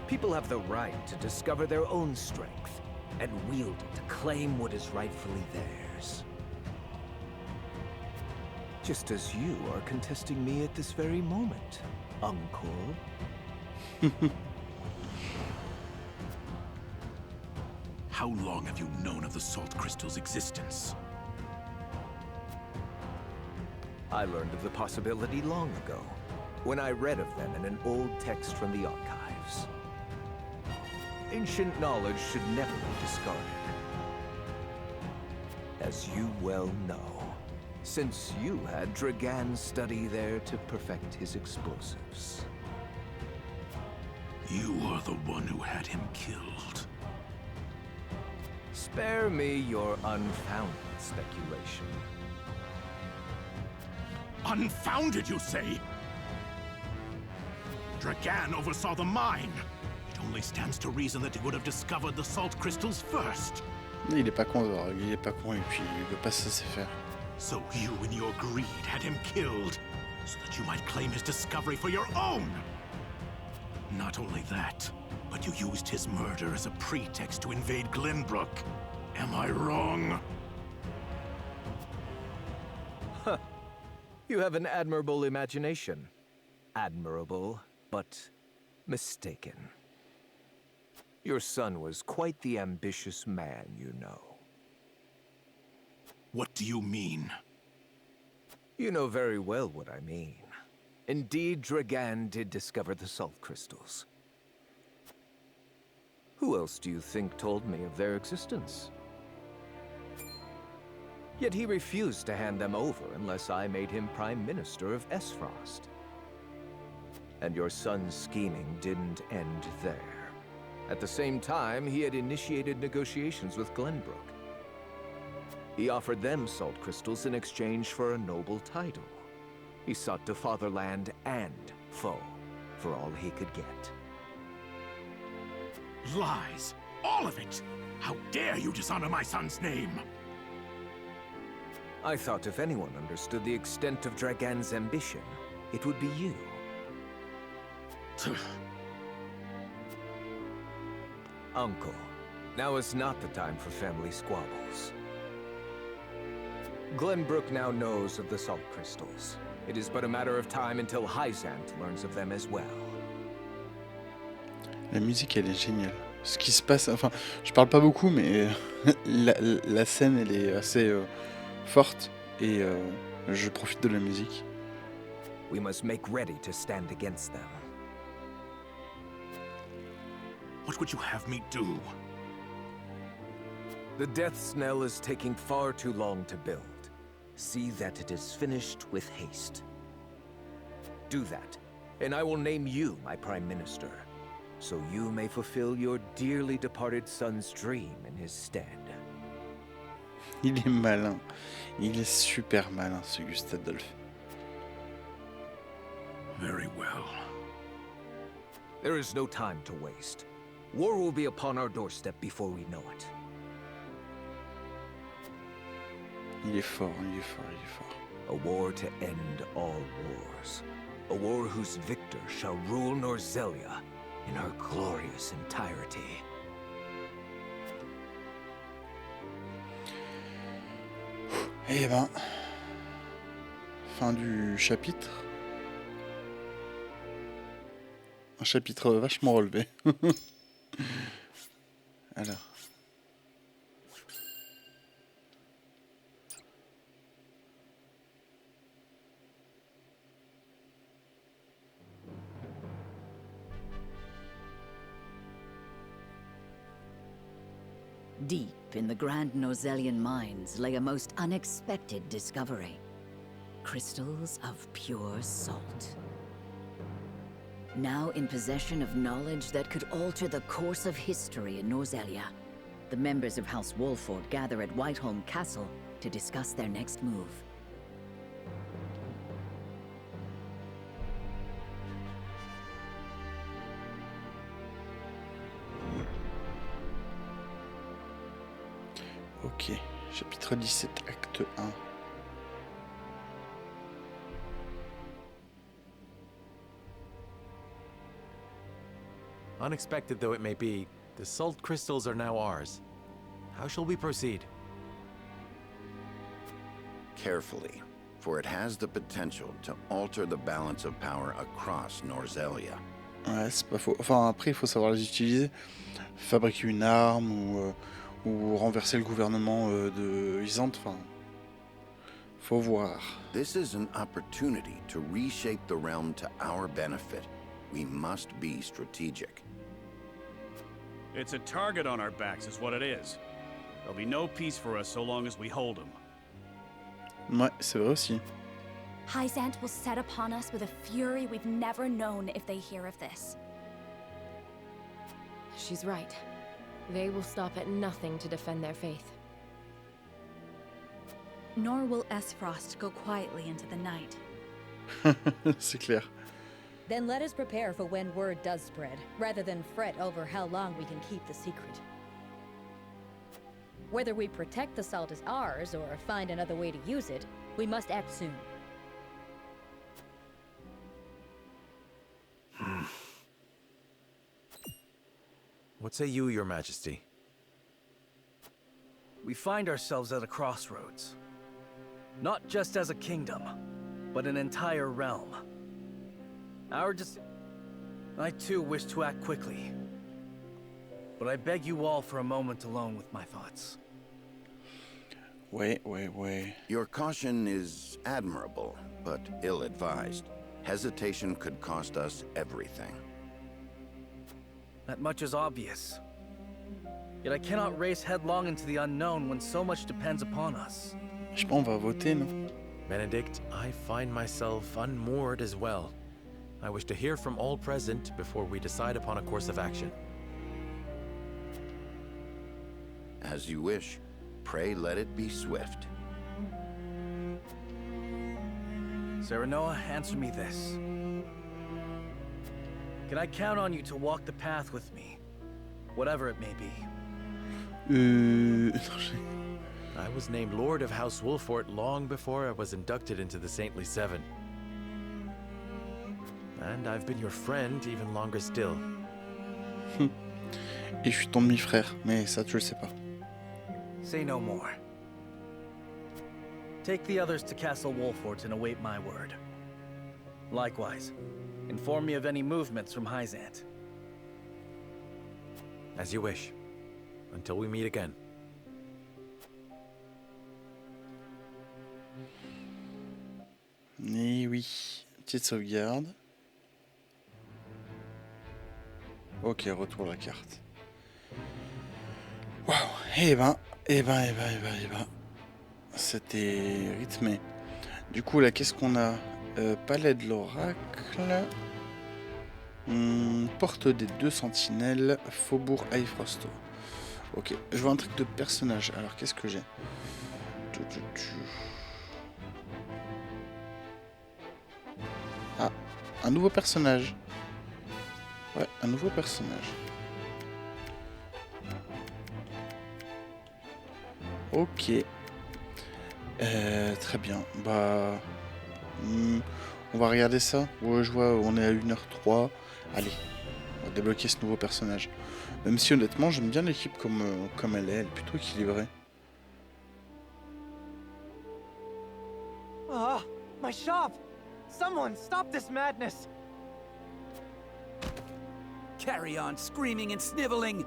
People have the right to discover their own strength, and wield it to claim what is rightfully theirs. Just as you are contesting me at this very moment, Uncle. How long have you known of the salt crystal's existence? I learned of the possibility long ago, when I read of them in an old text from the archives. Ancient knowledge should never be discarded. As you well know, since you had Dragan study there to perfect his explosives. You are the one who had him killed. Spare me your unfounded speculation. Unfounded, you say? Dragan oversaw the mine. It only stands to reason that he would have discovered the salt crystals first. Il est pas con, Zorg. Il est pas con et puis il veut pas se laisser faire. So you, in your greed, had him killed, so that you might claim his discovery for your own! Not only that, but you used his murder as a pretext to invade Glenbrook. Am I wrong? Huh. You have an admirable imagination. Admirable, but mistaken. Your son was quite the ambitious man, you know. What do you mean? You know very well what I mean. Indeed, Dragan did discover the salt crystals. Who else do you think told me of their existence? Yet he refused to hand them over unless I made him Prime Minister of Esfrost. And your son's scheming didn't end there. At the same time, he had initiated negotiations with Glenbrook. He offered them salt crystals in exchange for a noble title. He sought to fatherland and foe for all he could get. Lies! All of it! How dare you dishonor my son's name! I thought if anyone understood the extent of Dragan's ambition, it would be you. Uncle, now is not the time for family squabbles. Glenbrook now knows of the salt crystals. It is but a matter of time until Hyzant learns of them as well. La musique, elle est géniale. Ce qui se passe, enfin, je parle pas beaucoup, mais la scène, elle est assez forte et je profite de la musique. We must make ready to stand against them. What would you have me do? The death knell is taking far too long to build. See that it is finished with haste. Do that, and I will name you my Prime Minister, so you may fulfill your dearly departed son's dream in his stead. Il est malin. Il est super malin, ce Gustadolf. Very well. There is no time to waste. War will be upon our doorstep before we know it. Il est fort, il est fort, il est fort. A war to end all wars. A war whose victor shall rule Norzelia in her glorious entirety. Eh ben, fin du chapitre. Un chapitre vachement relevé. Alors. Deep in the Grand Norzelian mines lay a most unexpected discovery. Crystals of pure salt. Now in possession of knowledge that could alter the course of history in Norzelia, the members of House Wolford gather at Whiteholm Castle to discuss their next move. Ok, chapitre 17, acte 1. Unexpected though it may be, the salt crystals are now ours. How shall we proceed? Carefully, for it has the potential to alter the balance of power across Norzelia. Ouais, c'est pas faux. Enfin, après, il faut savoir les utiliser. Fabriquer une arme ou renverser le gouvernement de Hyzant. Enfin, faut voir. This is an opportunity to reshape the realm to our benefit. We must be strategic. It's a target on our backs is what it is. There'll be no peace for us so long as we hold him. Ouais, c'est vrai aussi. Hyzant will set upon us with a fury we've never known if they hear of this. She's right. They will stop at nothing to defend their faith. Nor will Esfrost go quietly into the night. C'est clair. Then let us prepare for when word does spread, rather than fret over how long we can keep the secret. Whether we protect the salt as ours, or find another way to use it, we must act soon. What say you, Your Majesty? We find ourselves at a crossroads. Not just as a kingdom, but an entire realm. I too wish to act quickly. But I beg you all for a moment alone with my thoughts. Wait. Your caution is admirable, but ill-advised. Hesitation could cost us everything. That much is obvious. Yet I cannot race headlong into the unknown when so much depends upon us. Je sais pas, on va voter, non? Benedict, I find myself unmoored as well. I wish to hear from all present before we decide upon a course of action. As you wish. Pray let it be swift. Serenoa, answer me this. Can I count on you to walk the path with me? Whatever it may be. I was named Lord of House Wolfort long before I was inducted into the Saintly Seven. And I've been your friend even longer still. Et je suis ton demi-frère, mais ça tu le sais pas. Say no more. Take the others to Castle Wolfort and await my word. Likewise, inform me of any movements from Hyzant. As you wish. Until we meet again. Et oui, petite sauvegarde. Ok, retour la carte. Waouh, eh ben. C'était rythmé. Du coup, là, qu'est-ce qu'on a? Palais de l'Oracle. Porte des deux sentinelles. Faubourg Aifrosto. Ok, je vois un truc de personnage. Alors, qu'est-ce que j'ai? Ah, un nouveau personnage. Ouais, un nouveau personnage. Ok. Très bien. Bah... on va regarder ça. Ouais, je vois, on est à 1h03. Allez, on va débloquer ce nouveau personnage. Même si honnêtement, j'aime bien l'équipe comme elle est plutôt équilibrée. Ah, my shop! Someone stop this madness! Carry on screaming and sniveling.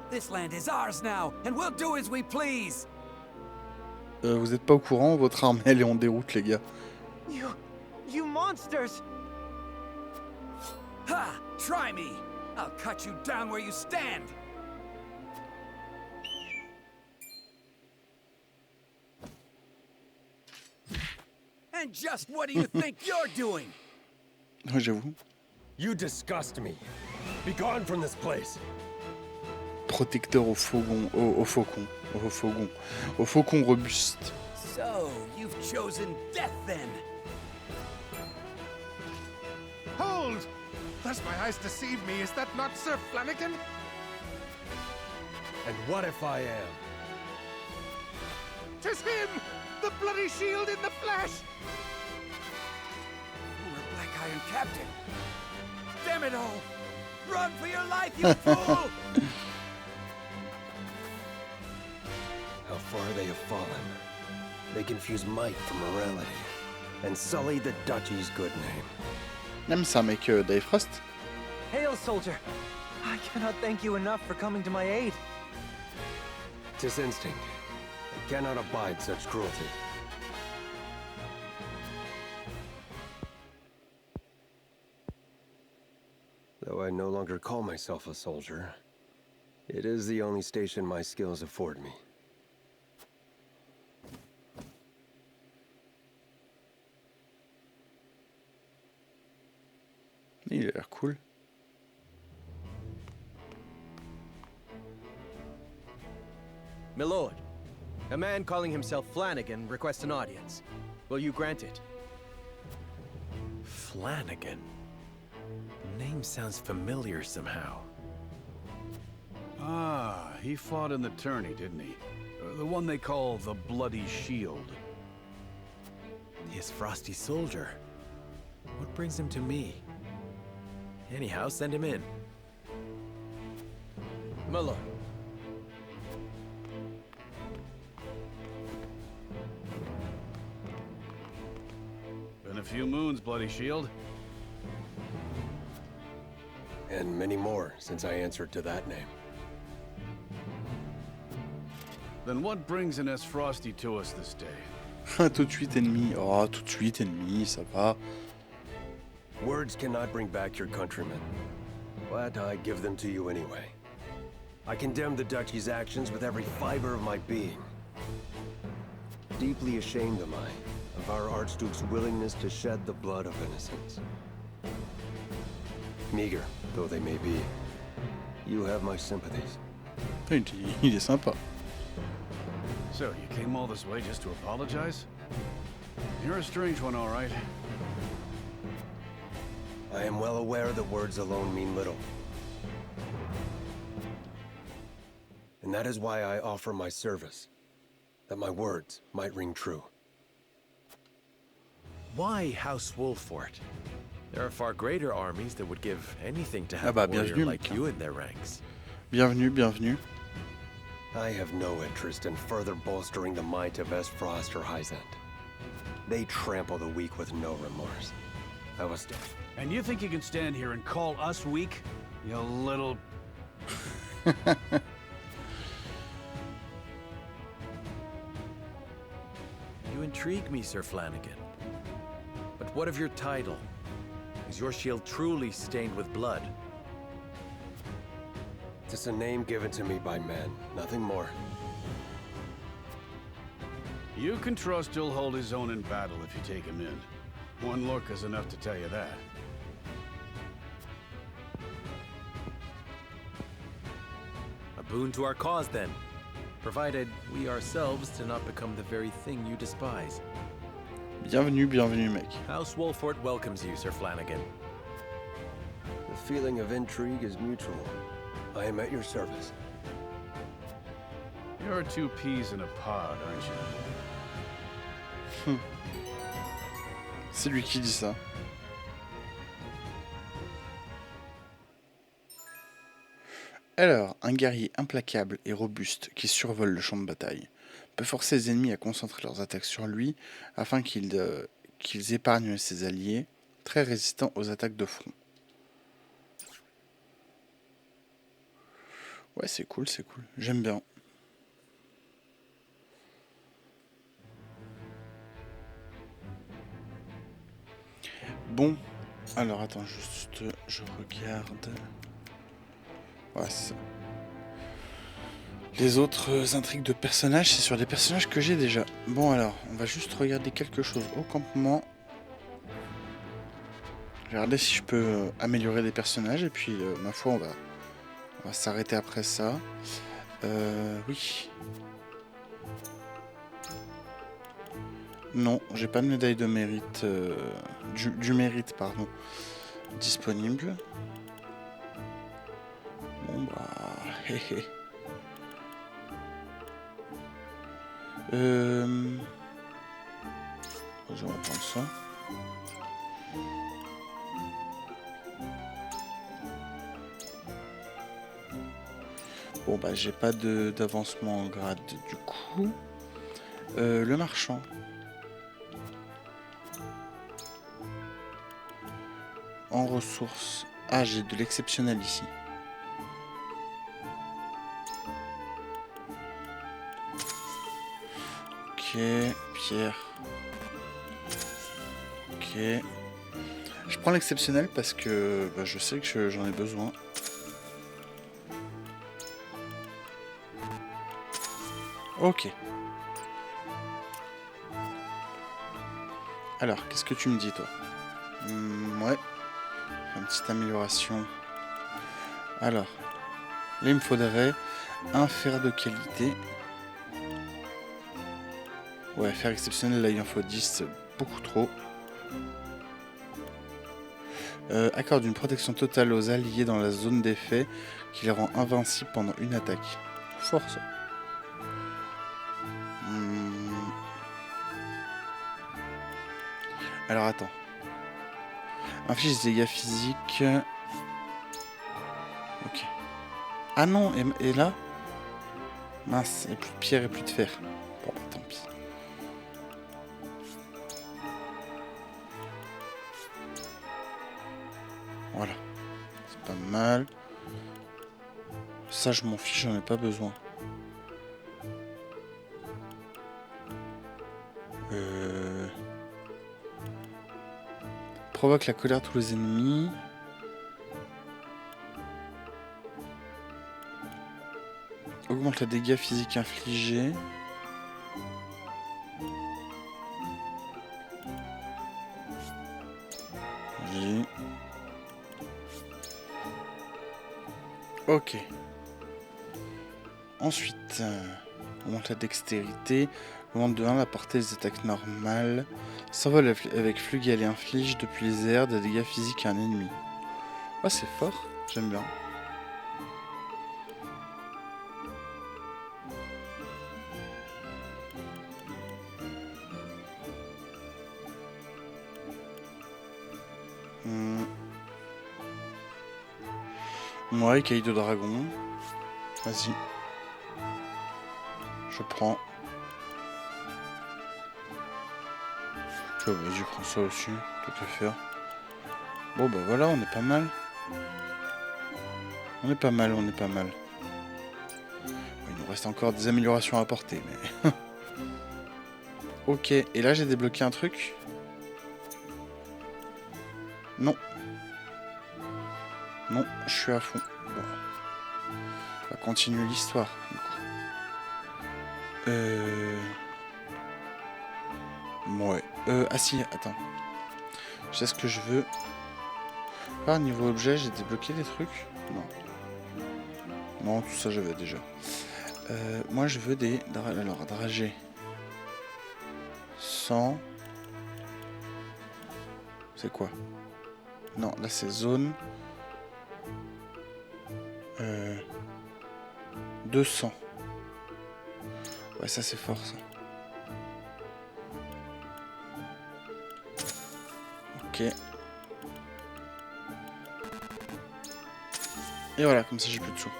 This land is ours now, and we'll do as we please. Vous êtes pas au courant, votre armée elle est en déroute, les gars. You monsters! Ha! Try me! I'll cut you down where you stand! And just what do you think you're doing? Ouais, j'avoue. You disgust me. Be gone from this place. Protecteur au faucon robuste. So, you've chosen death then? Hold! Lest my eyes deceive me, is that not Sir Flanagan? And what if I am? 'Tis him! The bloody shield in the flesh! Former Black Iron Captain! Damn it all! Run for your life, you fool! How far they have fallen. They confuse might for morality, and sully the duchy's good name. Même ça, mec, Dayfrost. Hail, soldier! I cannot thank you enough for coming to my aid. 'Tis instinct. I cannot abide such cruelty. Though I no longer call myself a soldier, it is the only station my skills afford me. Il a l'air cool. My lord, a man calling himself Flanagan requests an audience. Will you grant it? Flanagan? Name sounds familiar somehow. Ah, he fought in the tourney, didn't he? The one they call the Bloody Shield. His frosty soldier. What brings him to me? Anyhow, send him in. My lord. Been a few moons, Bloody Shield. And many more since I answered to that name. Then what brings an S. Frosty to us this day? Tout de suite ennemi. Oh, tout de suite ennemi, ça va. Words cannot bring back your countrymen, but I give them to you anyway. I condemn the Duchy's actions with every fiber of my being. Deeply ashamed am I of our Archduke's willingness to shed the blood of innocents. Meager though they may be, you have my sympathies. Il est sympa. So, you came all this way just to apologize? You're a strange one, all right. I am well aware that words alone mean little. And that is why I offer my service, that my words might ring true. Why House Wolfort? There are far greater armies that would give anything to have Ah bah, a warrior bienvenue, like mec. you in their ranks. Bienvenue, bienvenue. I have no interest in further bolstering the might of Frost or Hyzant. They trample the weak with no remorse. I was dead. And you think you can stand here and call us weak? You little... You intrigue me, Sir Flanagan. But what of your title? Is your shield truly stained with blood? It's a name given to me by men, nothing more. You can trust he'll hold his own in battle if you take him in. One look is enough to tell you that. A boon to our cause, then. Provided we ourselves do not become the very thing you despise. Bienvenue, bienvenue, mec. House Wolfort welcomes you, Sir Flanagan. The feeling of intrigue is mutual. I am at your service. You're two peas in a pod, aren't you? C'est lui qui dit ça. Alors, un guerrier implacable et robuste qui survole le champ de bataille peut forcer les ennemis à concentrer leurs attaques sur lui afin qu'ils épargnent ses alliés, très résistants aux attaques de front. Ouais, c'est cool, j'aime bien. Bon, alors attends, juste, je regarde. Ouais, c'est ça. Les autres intrigues de personnages, c'est sur des personnages que j'ai déjà. Bon alors, on va juste regarder quelque chose au campement. Je vais regarder si je peux améliorer des personnages et puis, ma foi, on va s'arrêter après ça. Oui. Non, j'ai pas de médaille de mérite, du mérite, pardon, disponible. Bon bah, hé hé. On va prendre ça. Bon bah j'ai pas d'avancement en grade du coup. Le marchand. En ressources. Ah, j'ai de l'exceptionnel ici. Ok, pierre. Ok. Je prends l'exceptionnel parce que bah, je sais que j'en ai besoin. Ok. Alors, qu'est-ce que tu me dis, toi? Ouais. Une petite amélioration. Alors, là, il me faudrait un fer de qualité. Ouais, faire exceptionnel, là il en faut 10, c'est beaucoup trop. Accorde une protection totale aux alliés dans la zone d'effet qui les rend invincibles pendant une attaque. Force. Alors attends. Inflige des dégâts physiques. Ok. Ah non, et là? Mince, il n'y a plus de pierre et plus de fer. Bon, bah, tant pis. Voilà. C'est pas mal. Ça, je m'en fiche, j'en ai pas besoin. Provoque la colère de tous les ennemis. Augmente les dégâts physiques infligés. Oui. Ok. Ensuite, augmente la dextérité. Augmente de 1 la portée des attaques normales. S'envole avec flugal et inflige depuis les airs des dégâts physiques à un ennemi. Ah, c'est fort. J'aime bien. Ouais, caille de dragon. Vas-y. Je prends. Oh, vas-y, prends ça aussi. Tout à faire. Bon, bah voilà, on est pas mal. On est pas mal, on est pas mal. Bon, il nous reste encore des améliorations à apporter, mais... Ok, et là j'ai débloqué un truc. Non. Non, je suis à fond. Bon. On va continuer l'histoire, du coup. Ouais. Ah si, attends. Je sais ce que je veux. Ah, niveau objet, j'ai débloqué des trucs? Non. Non, tout ça j'avais déjà. Moi je veux des... Alors, dragées. 100. C'est quoi? Non, là c'est zone. 200. Ouais, ça c'est fort ça. Ok. Et voilà, comme ça j'ai plus de sous.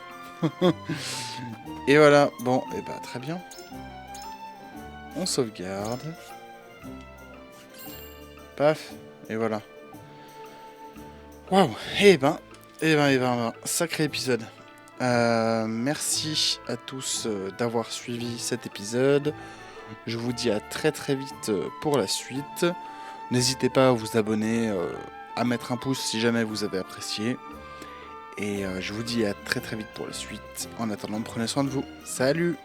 Et voilà, bon, et bah très bien. On sauvegarde. Paf, et voilà. Waouh, et ben, sacré épisode. Merci à tous d'avoir suivi cet épisode. Je vous dis à très très vite pour la suite. N'hésitez pas à vous abonner, à mettre un pouce si jamais vous avez apprécié. Et je vous dis à très très vite pour la suite. En attendant, prenez soin de vous. Salut!